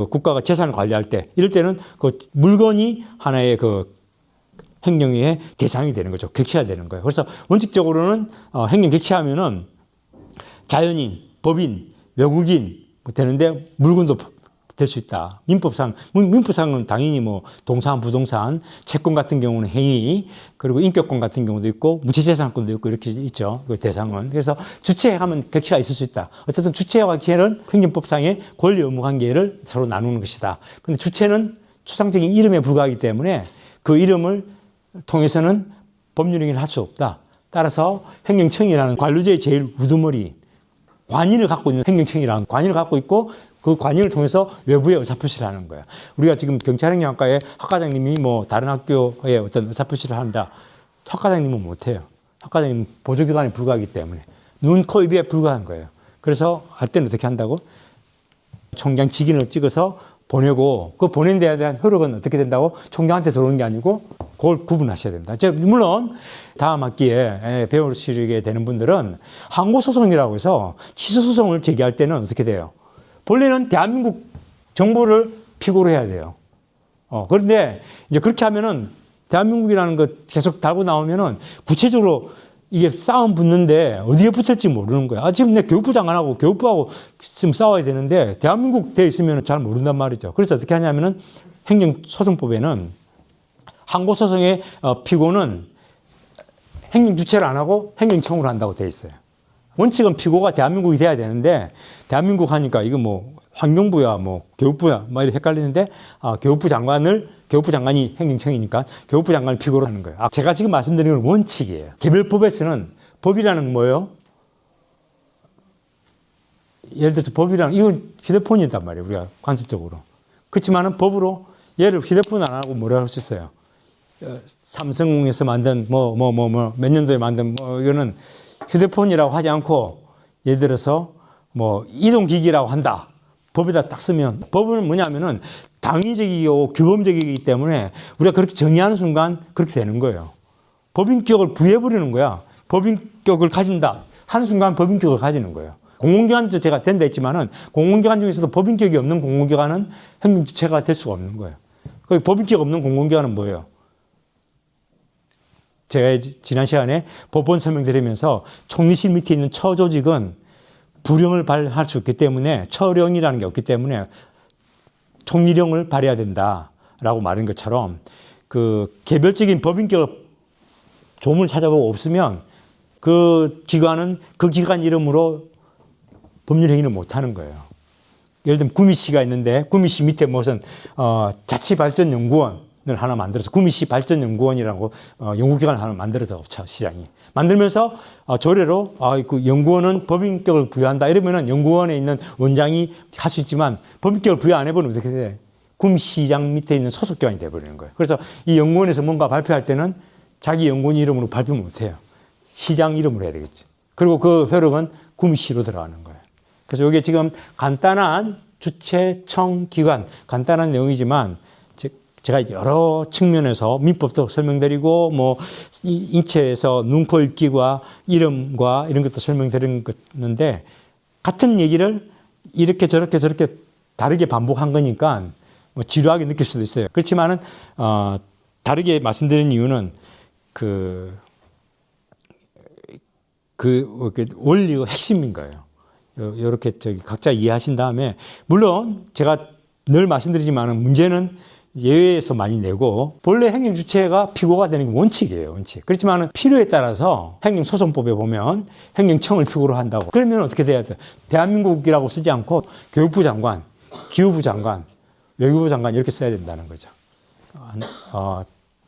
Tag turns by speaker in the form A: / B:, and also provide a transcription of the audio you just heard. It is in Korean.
A: 국가가 재산을 관리할 때 이럴 때는 그 물건이 하나의 그 행령의 대상이 되는 거죠. 객체가 되는 거예요. 그래서 원칙적으로는 행령 객체하면은 자연인, 법인, 외국인 되는데 물건도 될 수 있다. 민법상은 당연히 뭐 동산, 부동산, 채권 같은 경우는 행위, 그리고 인격권 같은 경우도 있고 무체재산권도 있고 이렇게 있죠. 그 대상은. 그래서 주체하면 객체가 있을 수 있다. 어쨌든 주체와 객체는 행정법상의 권리 의무 관계를 서로 나누는 것이다. 근데 주체는 추상적인 이름에 불과하기 때문에 그 이름을 통해서는 법률 행위를 할 수 없다. 따라서 행정청이라는 관료제의 제일 우두머리, 관인을 갖고 있는 행정청이라는 관인을 갖고 있고 그 관인을 통해서 외부에 의사표시를 하는 거야. 우리가 지금 경찰행정학과에 학과장님이 뭐 다른 학교에 어떤 의사표시를 한다. 학과장님은 못해요. 학과장님은 보조기관에 불과하기 때문에 눈, 코, 입에 불과한 거예요. 그래서 할 때는 어떻게 한다고? 총장 직인을 찍어서 보내고 그 보낸 데에 대한 효력은 어떻게 된다고? 총장한테 들어오는 게 아니고 그걸 구분하셔야 된다. 물론 다음 학기에 배우시게 되는 분들은 항고소송이라고 해서 취소소송을 제기할 때는 어떻게 돼요? 본래는 대한민국 정부를 피고로 해야 돼요. 그런데 이제 그렇게 하면은 대한민국이라는 것 계속 달고 나오면은 구체적으로 이게 싸움 붙는데 어디에 붙을지 모르는 거야. 지금 내 교육부 장관하고 교육부하고 지금 싸워야 되는데 대한민국 돼 있으면 잘 모른단 말이죠. 그래서 어떻게 하냐면은 행정소송법에는 항고소송의 피고는 행정주체를 안 하고 행정청으로 한다고 돼 있어요. 원칙은 피고가 대한민국이 돼야 되는데 대한민국 하니까 이거 뭐 환경부야 뭐 교육부야 막 이렇게 헷갈리는데 교육부 장관이 행정청이니까 교육부 장관을 피고로 하는 거예요. 제가 지금 말씀드리는 건 원칙이에요. 개별법에서는 법이라는 건 뭐예요? 예를 들어서 법이라는 이건 휴대폰이단 말이에요. 우리가 관습적으로. 그렇지만은 법으로 얘를 휴대폰 안 하고 뭐라 할 수 있어요? 삼성에서 만든 몇 년도에 만든 이거는 휴대폰이라고 하지 않고 예를 들어서 뭐 이동기기라고 한다. 법에다 딱 쓰면 법은 뭐냐면은 당위적이고 규범적이기 때문에 우리가 그렇게 정의하는 순간 그렇게 되는 거예요. 법인격을 부여해버리는 거야. 법인격을 가진다 하는 순간 법인격을 가지는 거예요. 공공기관도 제가 된다 했지만은 공공기관 중에서도 법인격이 없는 공공기관은 행정주체가 될 수가 없는 거예요. 법인격 없는 공공기관은 뭐예요? 제가 지난 시간에 법원 설명드리면서 총리실 밑에 있는 처조직은 부령을 발할 수 있기 때문에 처령이라는 게 없기 때문에 총리령을 발해야 된다라고 말한 것처럼 그 개별적인 법인격 조문을 찾아보고 없으면 그 기관은 그 기관 이름으로 법률 행위를 못 하는 거예요. 예를 들면 구미시가 있는데 구미시 밑에 무슨 자치발전연구원을 하나 만들어서 구미시 발전연구원이라고 연구기관을 하나 만들어서 시장이 만들면서 조례로 그 연구원은 법인격을 부여한다 이러면은 연구원에 있는 원장이 할 수 있지만 법인격을 부여 안 해버리면 어떻게 돼? 구미시장 밑에 있는 소속기관이 돼버리는 거예요. 그래서 이 연구원에서 뭔가 발표할 때는 자기 연구원 이름으로 발표 못 해요. 시장 이름으로 해야 되겠죠. 그리고 그 효력은 구미시로 들어가는 거예요. 그래서 이게 지금 간단한 주체청 기관 간단한 내용이지만 제가 여러 측면에서 민법도 설명드리고 뭐 인체에서 눈, 코, 입기와 이름과 이런 것도 설명드렸는데 같은 얘기를 이렇게 저렇게 다르게 반복한 거니까 뭐 지루하게 느낄 수도 있어요. 그렇지만은 다르게 말씀드리는 이유는 그 원리의 핵심인 거예요. 이렇게 각자 이해하신 다음에 물론 제가 늘 말씀드리지만 문제는 예외에서 많이 내고 본래 행정주체가 피고가 되는 게 원칙이에요. 원칙. 그렇지만 필요에 따라서 행정소송법에 보면 행정청을 피고로 한다고. 그러면 어떻게 돼야 돼요? 대한민국이라고 쓰지 않고 교육부 장관, 기후부 장관, 외교부 장관 이렇게 써야 된다는 거죠.